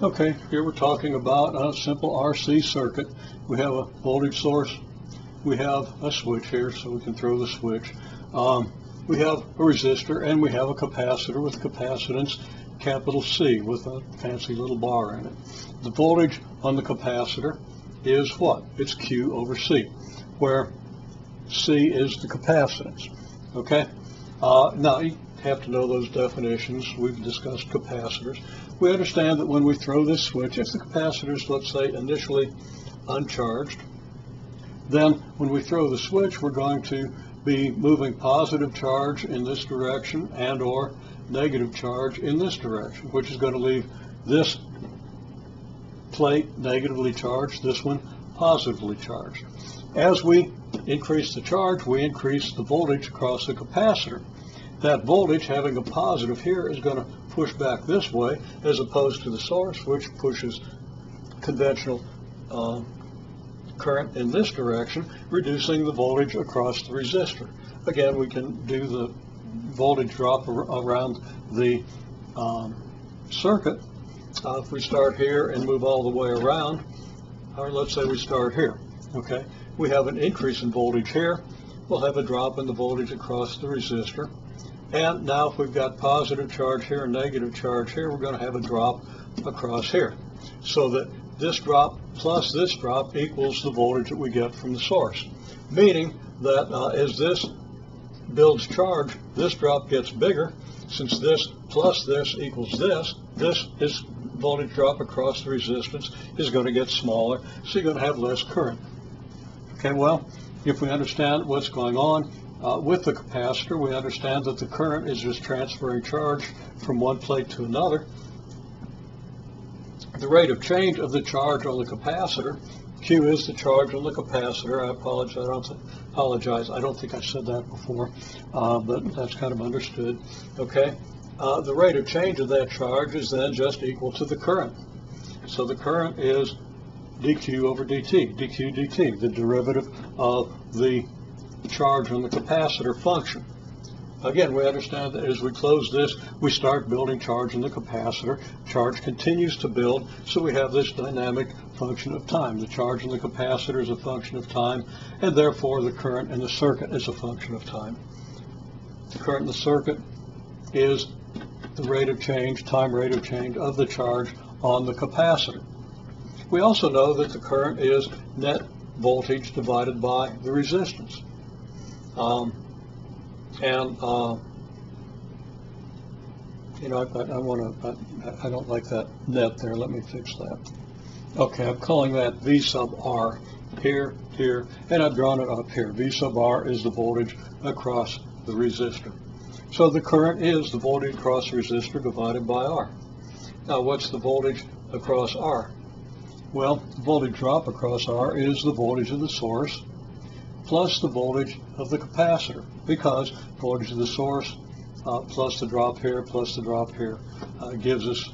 Okay, here we're talking about a simple RC circuit. We have a voltage source, we have a switch here, so we can throw the switch. We have a resistor, and we have a capacitor with capacitance capital C with a fancy little bar in it. The voltage on the capacitor is what? It's Q over C, where C is the capacitance. Okay? Now, you have to know those definitions. We've discussed capacitors. We understand that when we throw this switch, if the capacitor is, let's say, initially uncharged, then when we throw the switch, we're going to be moving positive charge in this direction and or negative charge in this direction, which is going to leave this plate negatively charged, this one positively charged. As we increase the charge, we increase the voltage across the capacitor. That voltage, having a positive here, is going to push back this way, as opposed to the source, which pushes conventional current in this direction, reducing the voltage across the resistor. Again, we can do the voltage drop around the circuit. If we start here and move all the way around, or let's say we start here, okay, we have an increase in voltage here. We'll have a drop in the voltage across the resistor. And now if we've got positive charge here and negative charge here, we're going to have a drop across here. So that this drop plus this drop equals the voltage that we get from the source. Meaning that as this builds charge, this drop gets bigger. Since this plus this equals this is voltage drop across the resistance is going to get smaller, so you're going to have less current. Okay, well, if we understand what's going on with the capacitor, we understand that the current is just transferring charge from one plate to another. The rate of change of the charge on the capacitor, Q is the charge on the capacitor. I apologize. I don't think I said that before, but that's kind of understood. Okay. The rate of change of that charge is then just equal to the current. So the current is dQ over dt, dQ dt, the derivative of the charge on the capacitor function. Again, we understand that as we close this, we start building charge in the capacitor. Charge continues to build, so we have this dynamic function of time. The charge in the capacitor is a function of time, and therefore the current in the circuit is a function of time. The current in the circuit is the rate of change, time rate of change of the charge on the capacitor. We also know that the current is net voltage divided by the resistance. You know, I don't like that net there. Let me fix that. Okay, I'm calling that V sub R here, and I've drawn it up here. V sub R is the voltage across the resistor. So the current is the voltage across the resistor divided by R. Now, what's the voltage across R? Well, the voltage drop across R is the voltage of the source plus the voltage of the capacitor, because voltage of the source plus the drop here plus the drop here gives us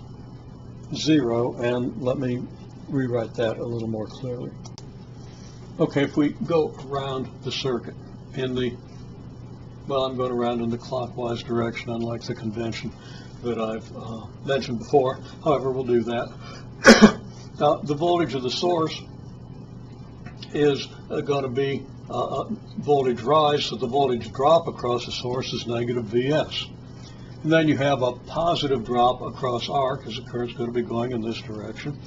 0, and let me rewrite that a little more clearly. Okay, if we go around the circuit in the, well, I'm going around in the clockwise direction, unlike the convention that I've mentioned before. However, we'll do that. Now, the voltage of the source is going to be voltage rise, so the voltage drop across the source is negative Vs. And then you have a positive drop across R, because the current's going to be going in this direction.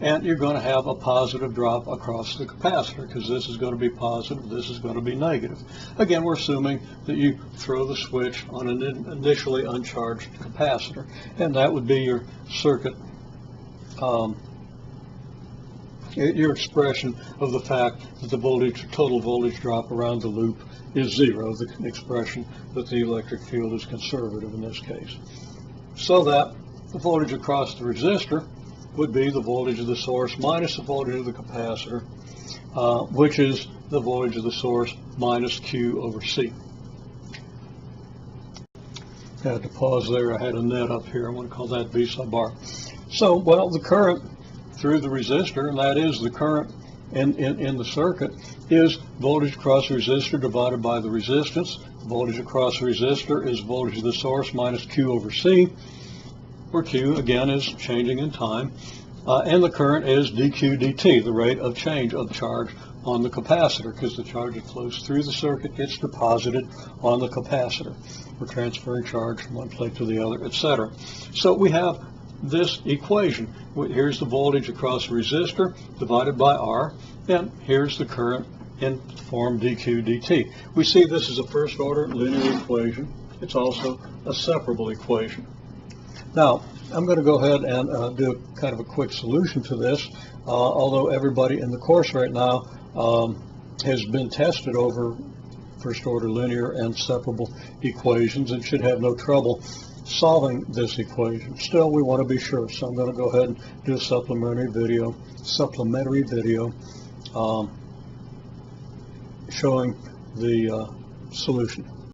And you're going to have a positive drop across the capacitor, because this is going to be positive, this is going to be negative. Again, we're assuming that you throw the switch on an initially uncharged capacitor, and that would be your circuit, your expression of the fact that the voltage, total voltage drop around the loop is 0, the expression that the electric field is conservative in this case. So that the voltage across the resistor would be the voltage of the source minus the voltage of the capacitor, which is the voltage of the source minus Q over C. I had to pause there. I had a net up here. I'm going to call that V sub R. So, well, the current through the resistor, and that is the current in the circuit, is voltage across the resistor divided by the resistance. The voltage across the resistor is voltage of the source minus Q over C. where Q again is changing in time, and the current is dQ dt, the rate of change of charge on the capacitor, because the charge that flows through the circuit gets deposited on the capacitor. We're transferring charge from one plate to the other, etc. So we have this equation. Here's the voltage across the resistor divided by R, and here's the current in form dQ dt. We see this is a first order linear equation. It's also a separable equation. Now, I'm going to go ahead and do kind of a quick solution to this, although everybody in the course right now has been tested over first order linear and separable equations and should have no trouble solving this equation. Still, we want to be sure, so I'm going to go ahead and do a supplementary video showing the solution.